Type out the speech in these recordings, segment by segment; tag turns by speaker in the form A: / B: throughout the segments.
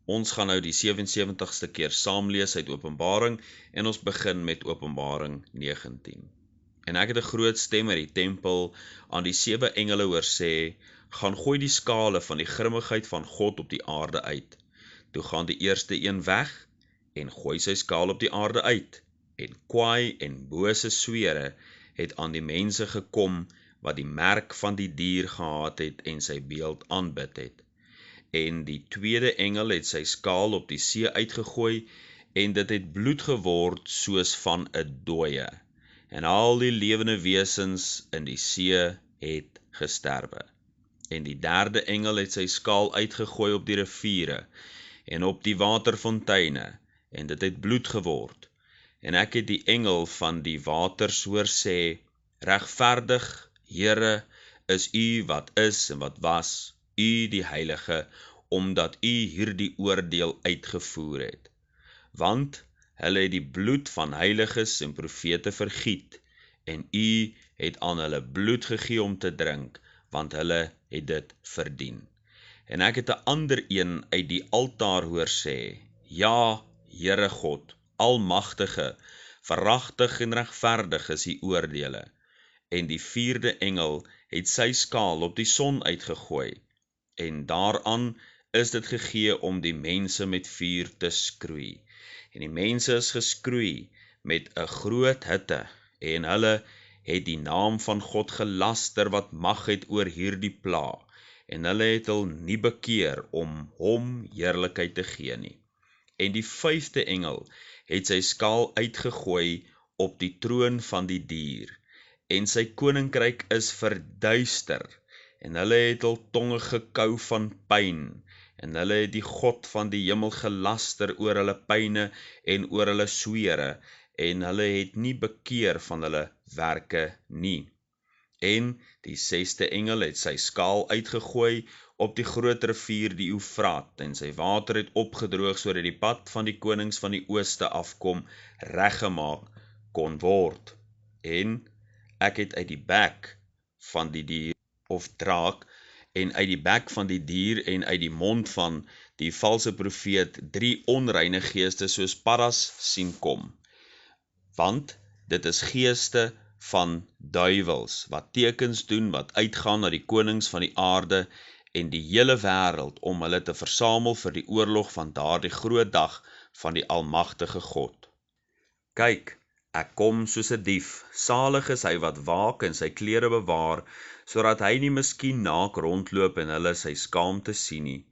A: Ons gaan nou die 77ste keer saam lees uit Openbaring en ons begin met Openbaring 19. En ek het 'n groot stem uit die tempel aan die 7 engele hoor sê, gaan gooi die skale van die grimmigheid van God op die aarde uit. Toe gaan die eerste een weg en gooi sy skaal op die aarde uit. En kwaai en bose swere het aan die mense gekom wat die merk van die dier gehad het en sy beeld aanbid het. En die tweede engel het sy skaal op die see uitgegooi, en dit het bloed geword soos van 'n dooie. En al die lewende wesens in die see het gesterwe. En die derde engel het sy skaal uitgegooi op die riviere, en op die waterfonteine, en dit het bloed geword. En ek het die engel van die waters hoor sê, regverdig, Here, is U wat is en wat was, U die Heilige, omdat U hierdie oordeel uitgevoer het. Want hulle het die bloed van heiliges en profete vergiet, en U het aan hulle bloed gegee om te drink, want hulle het dit verdien. En ek het 'n ander een uit die altaar hoor sê, ja, Here God, Almagtige, veragtig en regverdig is U oordeele. En die vierde engel het sy skaal op die son uitgegooi, en daaraan is dit gegee om die mense met vuur te skroei. En die mense is geskroei met 'n groot hitte, en hulle het die naam van God gelaster wat mag het oor hierdie pla, en hulle het hul nie bekeer om hom heerlikheid te gee nie. En die vyfde engel het sy skaal uitgegooi op die troon van die dier, en sy koninkryk is verduister, en hulle het hul tonge gekou van pyn, en hulle het die God van die hemel gelaster oor hulle pyne en oor hulle swere, en hulle het nie bekeer van hulle werke nie. En die sesde engel het sy skaal uitgegooi op die groot rivier die Eufraat, en sy water het opgedroog sodat die pad van die konings van die ooste afkom reggemaak kon word. En ek het uit die bek van die dier of draak, en uit die bek van die dier en uit die mond van die valse profeet 3 onreine geeste soos paddas sien kom. Want dit is geeste van duiwels, wat tekens doen, wat uitgaan na die konings van die aarde en die hele wêreld om hulle te versamel vir die oorlog van daardie groot dag van die Almagtige God. Kyk, ek kom soos 'n dief, salig is hy wat waak en sy klere bewaar, sodat hy nie miskien naak rondloop en hulle sy skaamte sien nie.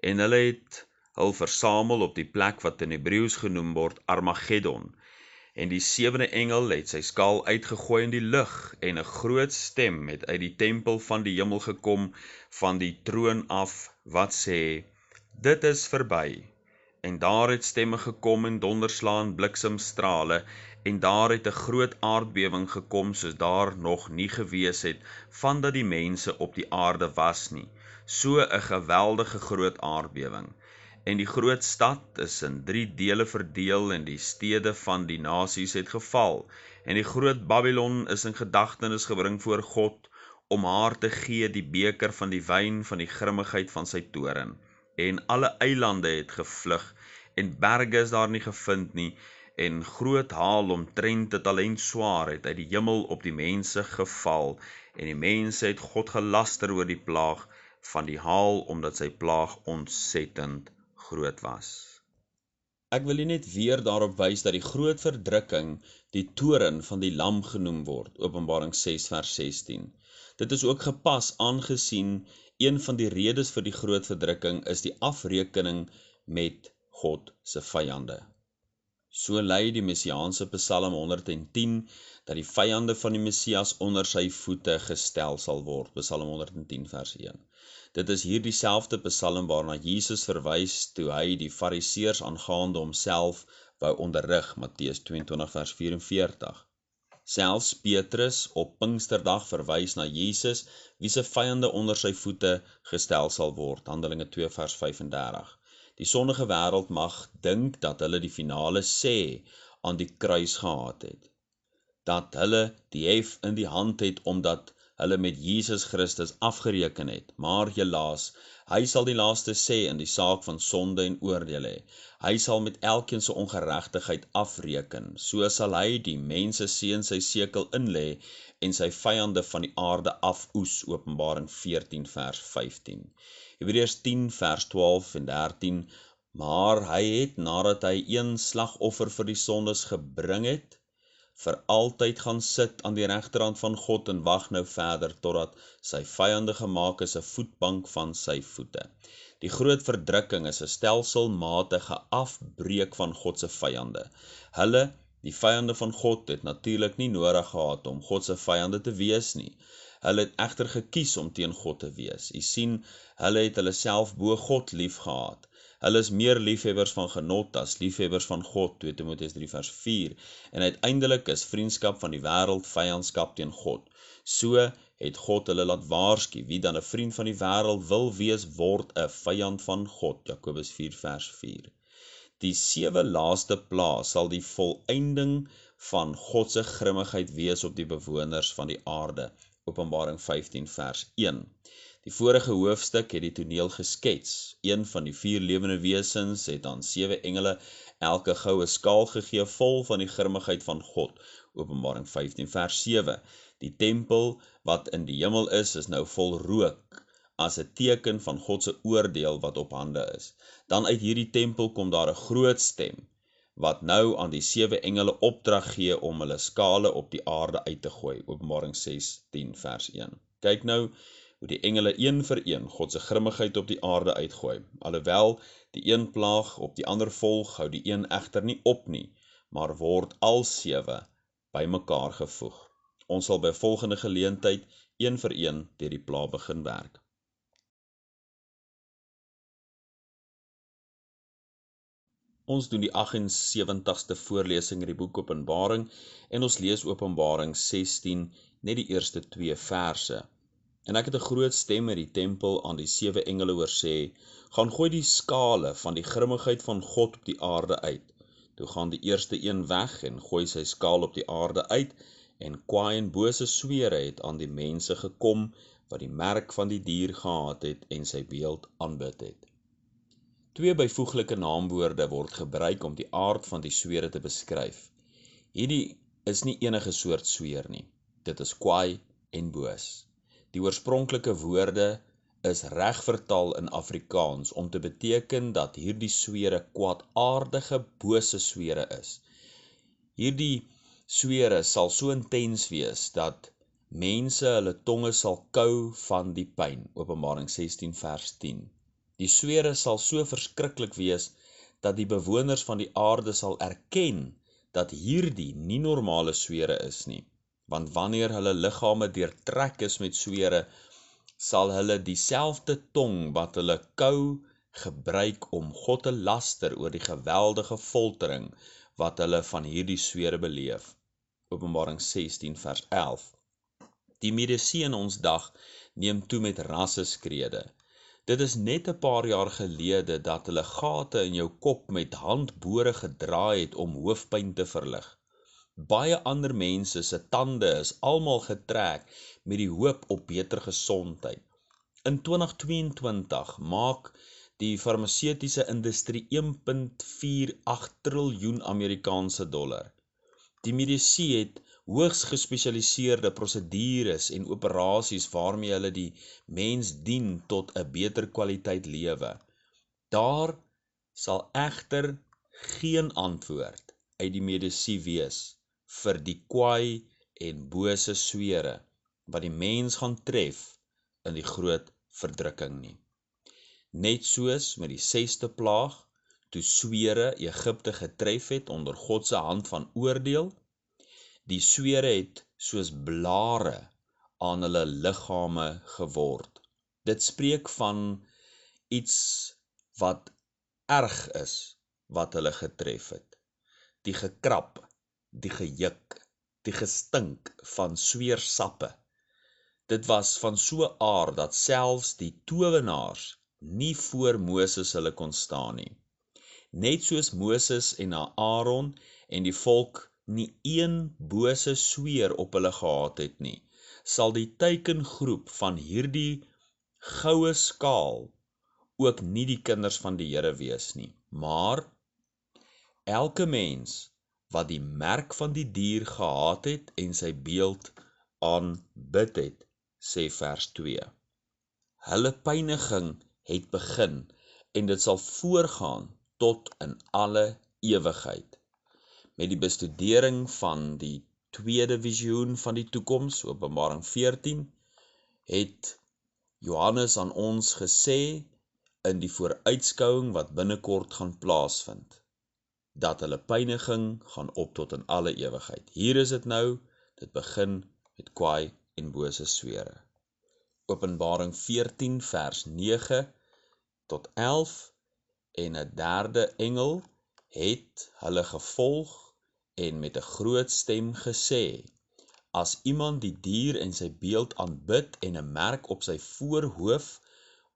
A: En hulle het hul versamel op die plek wat in Hebreëus genoem word Armageddon. En die 7de engel het sy skaal uitgegooi in die lug, en 'n groot stem het uit die tempel van die hemel gekom van die troon af, wat sê, dit is verby. En daar het stemme gekom en donderslaan bliksemstrale, en daar het 'n groot aardbewing gekom soos daar nog nie gewees het, vandat die mense op die aarde was nie. So 'n geweldige groot aardbewing. En die groot stad is in 3 dele verdeel, en die stede van die nasies het geval. En die groot Babylon is in gedagtenis gebring voor God, om haar te gee die beker van die wyn van die grimmigheid van sy toorn. En alle eilande het gevlug, en berge is daar nie gevind nie, en groot haal omtrent 'n talent swaar het uit die hemel op die mense geval, en die mense het God gelaster oor die plaag van die haal, omdat sy plaag ontsettend groot was. Ek wil net weer daarop wys dat die groot verdrukking die toorn van die lam genoem word, Openbaring 6 vers 16. Dit is ook gepas aangesien een van die redes vir die groot verdrukking is die afrekening met God se vyande. So lei die messiaanse Psalm 110 dat die vyande van die Messias onder sy voete gestel sal word, Psalm 110 vers 1. Dit is hier dieselfde Psalm waarna Jesus verwys toe hy die Fariseërs aangaande homself wou onderrig, Matteus 22 vers 44. Selfs Petrus op Pinksterdag verwys na Jesus, wie se vyande onder sy voete gestel sal word, Handelinge 2 vers 35. Die sondige wêreld mag dink dat hulle die finale sê aan die kruis gehad het. Dat hulle die hef in die hand het omdat hulle met Jesus Christus afgereken het, maar helaas, hy sal die laaste sê in die saak van sonde en oordeel hê. Hy sal met elkeen se ongeregtigheid afreken, so sal hy die mense seun sy sekel inlê en sy vyande van die aarde afoes, Openbaring 14 vers 15. Hebreërs 10 vers 12 en 13, maar hy het, nadat hy een slagoffer vir die sondes gebring het, vir altyd gaan sit aan die regterhand van God en wag nou verder, totdat sy vyande gemaak is 'n voetbank van sy voete. Die groot verdrukking is 'n stelselmatige afbreek van God se vyande. Hulle, die vyande van God, het natuurlik nie nodig gehad om God se vyande te wees nie. Hulle het egter gekies om teen God te wees. U sien, hulle het hulle self bo God lief gehad. Hulle is meer liefhebbers van genot as liefhebbers van God, 2 Timoteus 3 vers 4, en uiteindelik is vriendskap van die wêreld vyandskap teen God. So het God hulle laat waarsku, wie dan 'n vriend van die wêreld wil wees, word 'n vyand van God, Jakobus 4 vers 4. Die 7 laaste pla sal die volëinding van God se grimmigheid wees op die bewoners van die aarde, Openbaring 15 vers 1. Die vorige hoofstuk het die toneel geskets. Een van die 4 lewende wesens het aan 7 engele elke goue skaal gegee vol van die grimmigheid van God, Openbaring 15 vers 7. Die tempel wat in die hemel is nou vol rook, as 'n teken van God se oordeel wat op hande is. Dan uit hierdie tempel kom daar 'n groot stem, wat nou aan die 7 engele opdrag gee om hulle skale op die aarde uit te gooi, Openbaring 16 vers 1. Kyk nou hoe die engele een vir een God se grimmigheid op die aarde uitgooi. Alhoewel die een plaag op die ander volg, hou die een egter nie op nie, maar word al 7 bymekaar gevoeg. Ons sal by volgende geleentheid een vir een deur die pla begin werk. Ons doen die 78ste voorlesing in die boek Openbaring en ons lees Openbaring 16, net die eerste 2 verse. En ek het 'n groot stem uit die tempel aan die 7 engele hoor sê, gaan gooi die skale van die grimmigheid van God op die aarde uit. Toe gaan die eerste een weg en gooi sy skaal op die aarde uit, en kwaai en bose swere het aan die mense gekom, wat die merk van die dier gehad het en sy beeld aanbid het. 2 byvoeglike naamwoorde word gebruik om die aard van die swere te beskryf. Hierdie is nie enige soort sweer nie. Dit is kwaai en boos. Die oorspronklike woorde is reg vertaal in Afrikaans om te beteken dat hierdie swere kwaadaardige, bose swere is. Hierdie swere sal so intens wees dat mense hulle tonge sal kou van die pyn, Openbaring 16 vers 10. Die swere sal so verskriklik wees dat die bewoners van die aarde sal erken dat hierdie nie normale swere is nie. Want wanneer hulle liggame deurtrek is met swere, sal hulle dieselfde tong wat hulle kou gebruik om God te laster oor die geweldige foltering wat hulle van hierdie swere beleef. Openbaring 16 vers 11. Die medisy in ons dag neem toe met rasseskrede. Dit is net 'n paar jaar gelede dat hulle gate in jou kop met handbore gedraai het om hoofpyn te verlig. Baie ander mense se tande is almal getrek met die hoop op beter gesondheid. In 2022 maak die farmaseutiese industrie 1,48 triljoen Amerikaanse dollar. Die medisy het hoogs gespesialiseerde prosedures en operasies waarmee hulle die mens dien tot 'n beter kwaliteit lewe. Daar sal egter geen antwoord uit die medisy wees vir die kwaai en bose swere wat die mens gaan tref in die groot verdrukking nie. Net soos met die 6ste plaag, toe swere Egipte getref het onder God se hand van oordeel, die swere het soos blare aan hulle liggame geword. Dit spreek van iets wat erg is wat hulle getref het. Die gekrap, die gejuk, die gestink van sweersappe. Dit was van so aard dat selfs die towenaars nie voor Moses hulle kon staan nie. Net soos Moses en Aaron en die volk nie een bose sweer op hulle gehad het nie, sal die teikengroep van hierdie goue skaal ook nie die kinders van die Here wees nie, maar elke mens wat die merk van die dier gehaat het en sy beeld aanbid het, sê vers 2. Hulle pyniging het begin en dit sal voorgaan tot in alle ewigheid. Met die bestudering van die tweede visioen van die toekoms, Openbaring 14, het Johannes aan ons gesê in die vooruitskouing wat binnekort gaan plaasvind, dat hulle pyniging gaan op tot in alle ewigheid. Hier is dit nou, dit begin met kwaai en bose swere. Openbaring 14 vers 9 tot 11 en 'n derde engel het hulle gevolg en met 'n groot stem gesê, as iemand die dier en sy beeld aanbid en 'n merk op sy voorhoof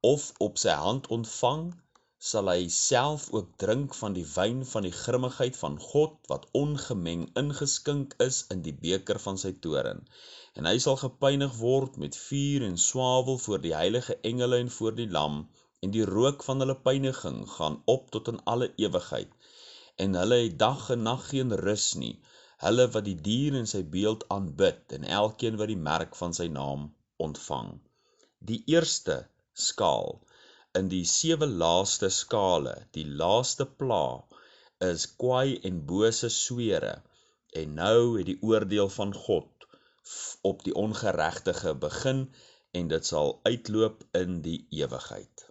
A: of op sy hand ontvang, sal hy self ook drink van die wyn van die grimmigheid van God, wat ongemeng ingeskink is in die beker van sy toorn. En hy sal gepynig word met vuur en swavel voor die heilige engele en voor die lam, en die rook van hulle pyniging gaan op tot in alle ewigheid. En hulle het dag en nag geen rus nie, hulle wat die dier en sy beeld aanbid, en elkeen wat die merk van sy naam ontvang. Die eerste skaal in die 7 laaste skale, die laaste pla, is kwaai en bose swere, en nou het die oordeel van God op die ongeregtige begin, en dit sal uitloop in die ewigheid.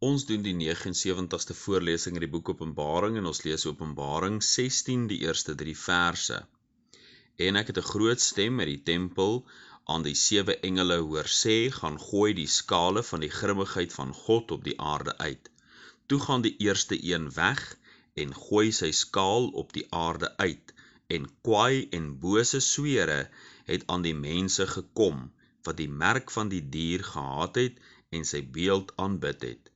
A: Ons doen die 79ste voorlesing in die boek Openbaring, en ons lees Openbaring 16, die eerste 3 verse. En ek het 'n groot stem uit die tempel aan die 7 engele hoor sê, gaan gooi die skale van die grimmigheid van God op die aarde uit. Toe gaan die eerste een weg, en gooi sy skaal op die aarde uit, en kwaai en bose swere het aan die mense gekom, wat die merk van die dier gehaat het, en sy beeld aanbid het.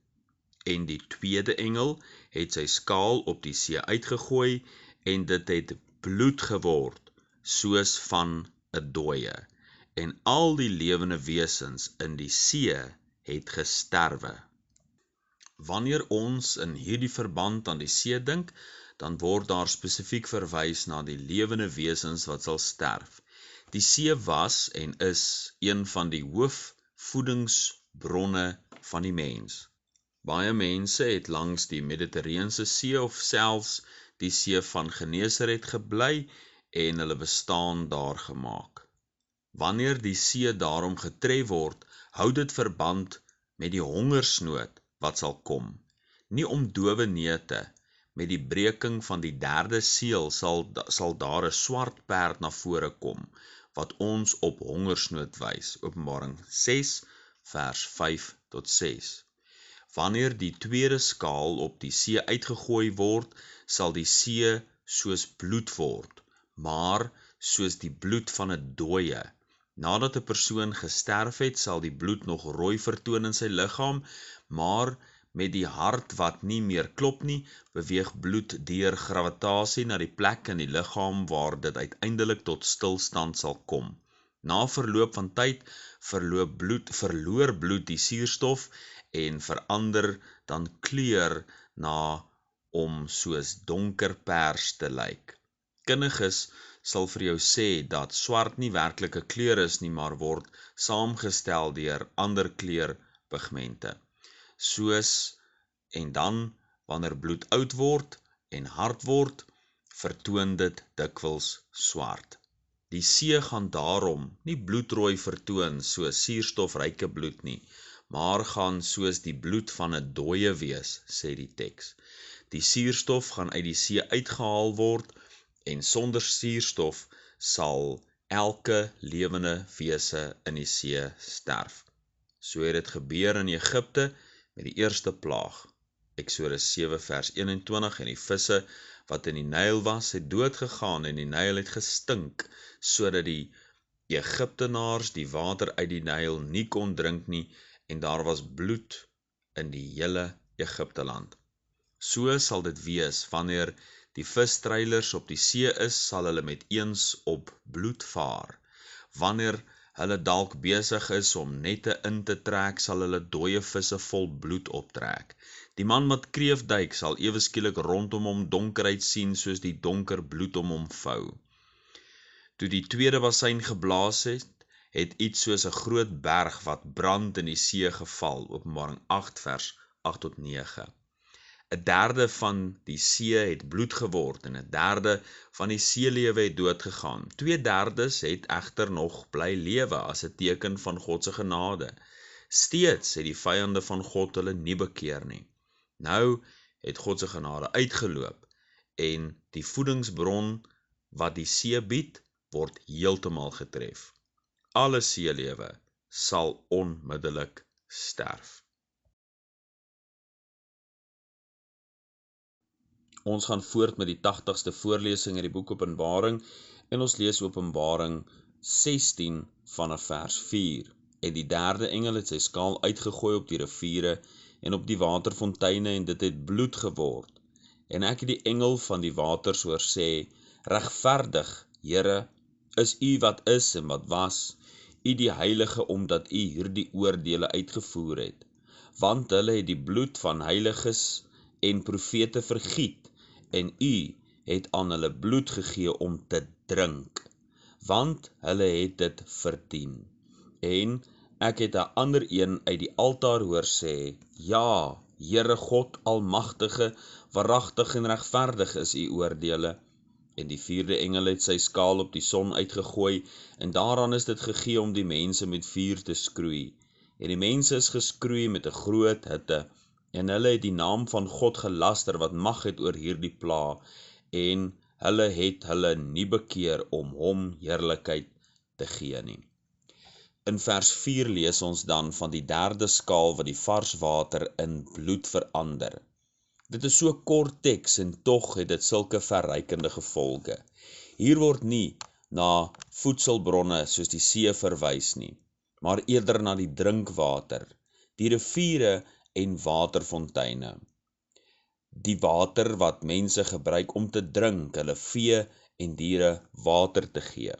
A: En die tweede engel het sy skaal op die see uitgegooi, en dit het bloed geword, soos van 'n dooie, en al die lewende wesens in die see het gesterwe. Wanneer ons in hierdie verband aan die see dink, dan word daar spesifiek verwys na die lewende wesens wat sal sterf. Die see was en is een van die hoofvoedingsbronne van die mens. Baie mense het langs die Mediterrane See of selfs die see van Genesaret gebly en hulle bestaan daar gemaak. Wanneer die see daarom getref word, hou dit verband met die hongersnood wat sal kom. Nie om dowe neute, met die breking van die derde seël sal daar 'n swart perd na vore kom, wat ons op hongersnood wys. Openbaring 6 vers 5 tot 6. Wanneer die tweede skaal op die see uitgegooi word, sal die see soos bloed word, maar soos die bloed van 'n dooie. Nadat 'n persoon gesterf het, sal die bloed nog rooi vertoon in sy liggaam, maar met die hart wat nie meer klop nie, beweeg bloed deur gravitasie na die plek in die liggaam waar dit uiteindelik tot stilstand sal kom. Na verloop van tyd verloor bloed die suurstof en verander dan kleur na om soos donker pers te lyk. Kundiges sal vir jou sê dat swart nie werklike kleur is nie, maar word saamgestel deur ander kleurpigmente. En dan, wanneer bloed oud word en hard word, vertoon dit dikwels swart. Die see gaan daarom nie bloedrooi vertoon soos suurstofryke bloed nie, maar gaan soos die bloed van 'n dooie wees, sê die teks. Die suurstof gaan uit die see uitgehaal word, en sonder suurstof sal elke lewende wese in die see sterf. So het dit gebeur in Egipte met die eerste plaag. Eksodus 7 vers 21, en die visse wat in die Nyl was, het doodgegaan en die Nyl het gestink, sodat die Egiptenaars die water uit die Nyl nie kon drink nie, en daar was bloed in die hele Egipteland. So sal dit wees wanneer die vistreilers op die see is, sal hulle met eens op bloed vaar. Wanneer hulle dalk besig is om nette in te trek, sal hulle dooie visse vol bloed optrek. Die man wat kreefduik sal ewe skielik rondom hom donkerheid sien, soos die donker bloed om hom vou. Toe die tweede bassein geblaas het iets soos 'n groot berg wat brand in die see geval, Openbaring 8 vers 8 tot 9. 'n derde van die see het bloed geword en 'n derde van die seelewe het doodgegaan. 2/3 het egter nog bly lewe as 'n teken van God se genade. Steeds het die vyande van God hulle nie bekeer nie. Nou het God se genade uitgeloop en die voedingsbron wat die see bied, word heeltemal getref. Alle seelewe sal onmiddellik sterf. Ons gaan voort met die 80ste voorlesing in die boek Openbaring en ons lees Openbaring 16 vanaf vers 4. En die derde engel het sy skaal uitgegooi op die riviere en op die waterfonteine en dit het bloed geword. En ek het die engel van die waters hoor sê, regverdig, Here, is U wat is en wat was, U die heilige omdat U hierdie oordeele uitgevoer het. Want hulle het die bloed van heiliges en profete vergiet en U het aan hulle bloed gegee om te drink, want hulle het dit verdien. En ek het 'n ander een uit die altaar hoor sê, ja, Here God almagtige, waaragtig en regverdig is U oordeele. En die vierde engel het sy skaal op die son uitgegooi, en daaraan is dit gegee om die mense met vuur te skroei. En die mense is geskroei met 'n groot hitte, en hulle het die naam van God gelaster wat mag het oor hierdie pla, en hulle het hulle nie bekeer om hom heerlikheid te gee nie. In vers 4 lees ons dan van die derde skaal wat die vars water in bloed verander. Dit is so kort teks en tog het dit sulke verrykende gevolge. Hier word nie na voedselbronne soos die see verwys nie, maar eerder na die drinkwater, die riviere en waterfonteine. Die water wat mense gebruik om te drink, hulle vee en diere water te gee.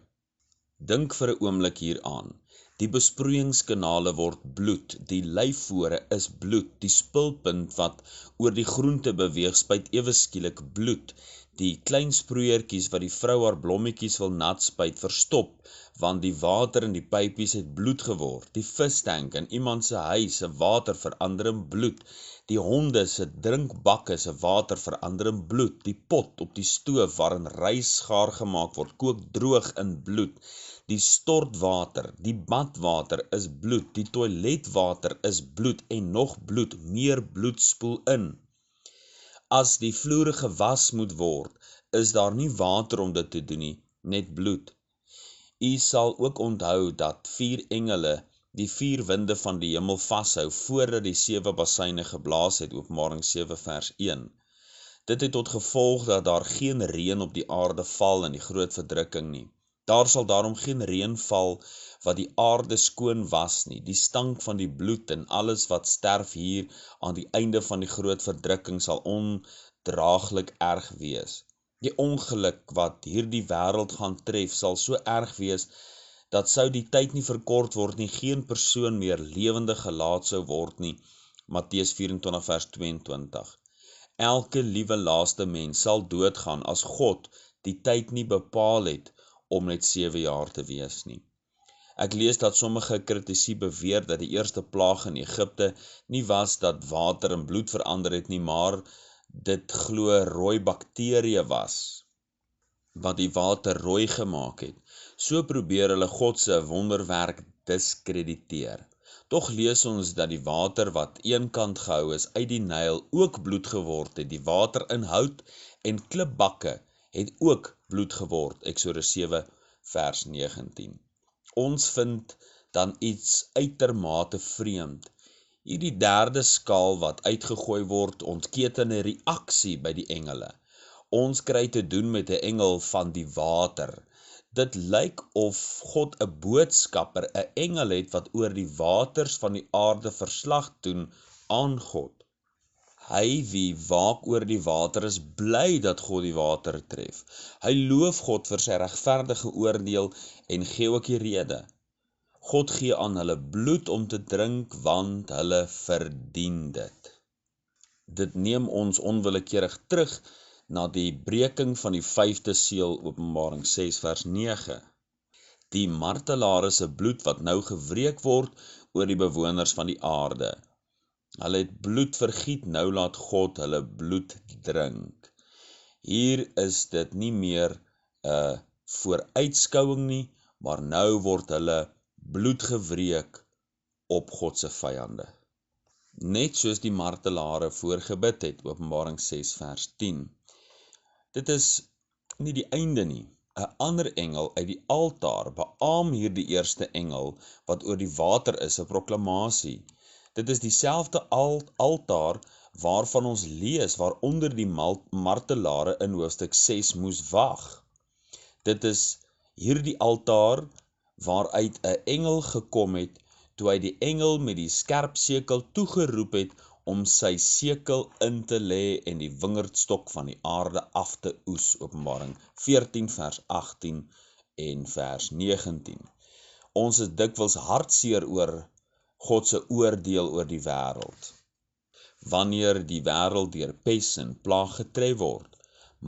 A: Dink vir 'n oomblik hieraan. Die besproeiingskanale word bloed, die lyfvore is bloed, die spulpunt wat oor die groente beweeg spuit ewe skielik bloed, die klein sproeiertjies wat die vrou haar blommetjies wil nat spuit verstop, want die water in die pypies het bloed geword, die vistank in iemand se huis se water verander in bloed, die honde se drinkbakke se water verander in bloed, die pot op die stoof waarin rys gaar gemaak word, kook droog in bloed, die stortwater, die badwater is bloed, die toiletwater is bloed en nog bloed, meer bloed spoel in. As die vloere gewas moet word, is daar nie water om dit te doen nie, net bloed. U sal ook onthou dat 4 engele die 4 winde van die hemel vashou voordat die 7 basseine geblaas het, Openbaring 7 vers 1. Dit het tot gevolg dat daar geen reën op die aarde val in die groot verdrukking nie. Daar sal daarom geen reën val wat die aarde skoon was nie. Die stank van die bloed en alles wat sterf hier aan die einde van die groot verdrukking sal ondraaglik erg wees. Die ongeluk wat hierdie wêreld gaan tref sal so erg wees dat sou die tyd nie verkort word nie, geen persoon meer lewendig gelaat sou word nie. Matteus 24 vers 22. Elke liewe laaste mens sal doodgaan as God die tyd nie bepaal het om net 7 jaar te wees nie. Ek lees dat sommige kritici beweer dat die eerste plaag in Egipte nie was dat water in bloed verander het nie, maar dit glo rooi bakterieë was, wat die water rooi gemaak het. So probeer hulle God se wonderwerk diskrediteer. Tog lees ons dat die water wat eenkant gehou is uit die Nyl ook bloed geword het. Die water in hout en klipbakke het ook bloed geword, Eksodus 7 vers 19. Ons vind dan iets uitermate vreemd. Hierdie derde skaal wat uitgegooi word, ontketen 'n reaksie by die engele. Ons kry te doen met 'n engel van die water. Dit lyk of God 'n boodskapper, 'n engel het wat oor die waters van die aarde verslag doen aan God. Hy wie waak oor die water is bly dat God die water tref. Hy loof God vir sy regverdige oordeel en gee ook die rede. God gee aan hulle bloed om te drink, want hulle verdien dit. Dit neem ons onwillekeurig terug na die breking van die 5de seël, Openbaring 6 vers 9. Die martelare se bloed wat nou gewreek word oor die bewoners van die aarde. Hulle het bloed vergiet, nou laat God hulle bloed drink. Hier is dit nie meer 'n vooruitskouing nie, maar nou word hulle bloed gewreek op God se vyande. Net soos die martelare voorgebid het, Openbaring 6 vers 10. Dit is nie die einde nie. 'n ander engel uit die altaar beaam hierdie eerste engel wat oor die water is 'n proklamasie. Dit is dieselfde altaar waarvan ons lees waaronder die martelare in hoofstuk 6 moes wag. Dit is hierdie altaar waaruit 'n engel gekom het toe hy die engel met die skerp sekel toegeroep het om sy sekel in te lê en die wingerdstok van die aarde af te oes. Openbaring 14 vers 18 en vers 19. Ons is dikwels hartseer oor God se oordeel oor die wêreld, wanneer die wêreld deur pes en plaag getref word,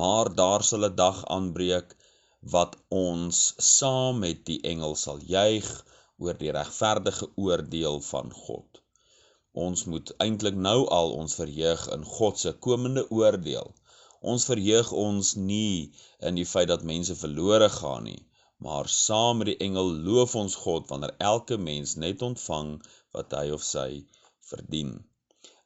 A: maar daar sal 'n dag aanbreek wat ons saam met die engel sal juig oor die regverdige oordeel van God. Ons moet eintlik nou al ons verheug in God se komende oordeel. Ons verheug ons nie in die feit dat mense verlore gaan nie, maar saam met die engel loof ons God wanneer elke mens net ontvang wat hy of sy verdien.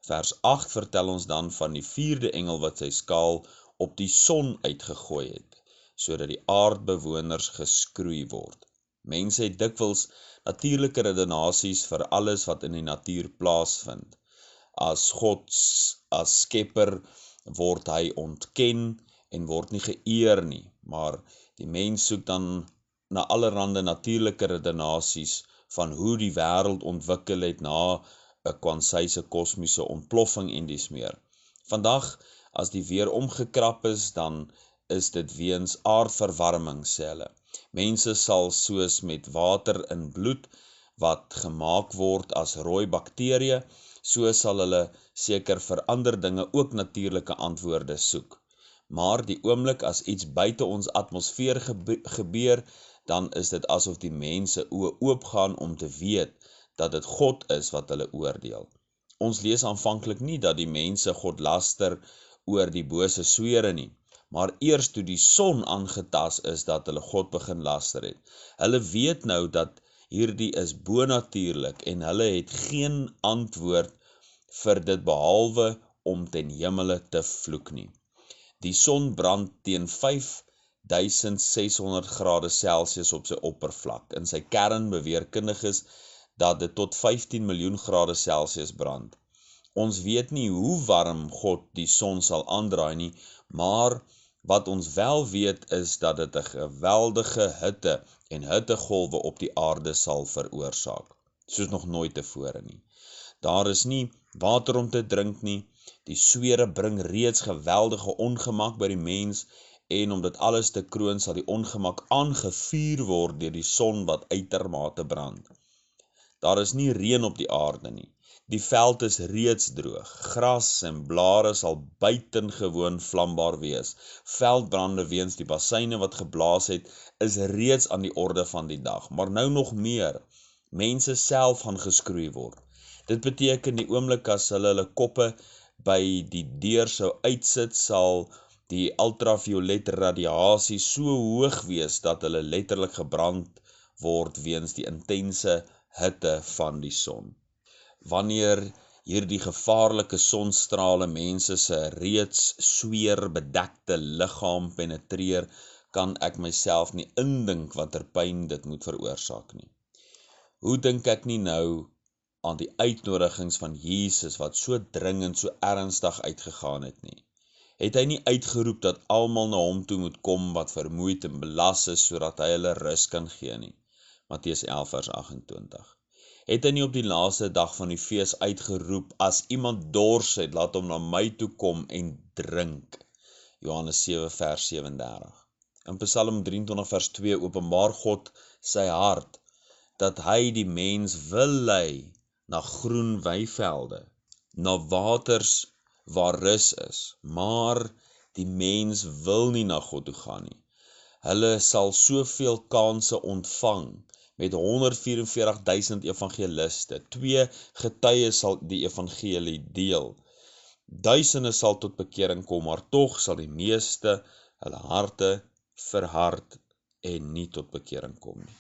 A: Vers 8 vertel ons dan van die 4de engel wat sy skaal op die son uitgegooi het, sodat die aardbewoners geskroei word. Mense het dikwels natuurlike redenasies vir alles wat in die natuur plaasvind. As God as skepper word hy ontken en word nie geëer nie, maar die mens soek dan na allerhande natuurlike redenasies van hoe die wêreld ontwikkel het na 'n kwansyse kosmiese ontploffing en dies meer. Vandag, as die weer omgekrap is, dan is dit weens aardverwarming, sê hulle. Mense sal soos met water in bloed wat gemaak word as rooi bakterieë, so sal hulle seker vir ander dinge ook natuurlike antwoorde soek. Maar die oomblik as iets buite ons atmosfeer gebeur, dan is dit asof die mense oë oopgaan om te weet dat dit God is wat hulle oordeel. Ons lees aanvanklik nie dat die mense God laster oor die bose swere nie, maar eers toe die son aangetas is dat hulle God begin laster het. Hulle weet nou dat hierdie is bonatuurlik en hulle het geen antwoord vir dit behalwe om ten hemele te vloek nie. Die son brand teen 5600 grade Celsius op sy oppervlak. In sy kern beweer kundiges dat dit tot 15 miljoen grade Celsius brand. Ons weet nie hoe warm God die son sal aandraai nie, maar wat ons wel weet is dat dit 'n geweldige hitte en hittegolwe op die aarde sal veroorsaak, soos nog nooit tevore nie. Daar is nie water om te drink nie, die swere bring reeds geweldige ongemak by die mens, en om dit alles te kroon sal die ongemak aangevuur word deur die son wat uitermate brand. Daar is nie reën op die aarde nie. Die veld is reeds droog. Gras en blare sal buitengewoon vlambaar wees. Veldbrande weens die bassyne wat geblaas het, is reeds aan die orde van die dag. Maar nou nog meer. Mense self gaan geskroei word. Dit beteken die oomblik as hulle koppe by die deur sou uitsit, sal die ultraviolet radiasie so hoog wees dat hulle letterlik gebrand word weens die intense hitte van die son. Wanneer hierdie gevaarlike sonstrale mense se reeds sweerbedekte liggaam penetreer, kan ek myself nie indink watter pyn dit moet veroorsaak nie. Hoe dink ek nie nou aan die uitnodigings van Jesus wat so dringend, so ernstig uitgegaan het nie? Het hy nie uitgeroep dat almal na hom toe moet kom wat vermoeid en belas is, sodat hy hulle rus kan gee nie? Matteus 11 vers 28. Het hy nie op die laaste dag van die fees uitgeroep, as iemand dors het, laat hom na my toe kom en drink. Johannes 7 vers 37. In Psalm 23 vers 2 openbaar God sy hart, dat hy die mens wil lei na groen weivelde, na waters waar rus is, maar die mens wil nie na God toe gaan nie. Hulle sal soveel kanse ontvang, met 144.000 evangeliste, 2 getuies sal die evangelie deel. Duisende sal tot bekering kom, maar tog sal die meeste hulle harte verhard en nie tot bekering kom nie.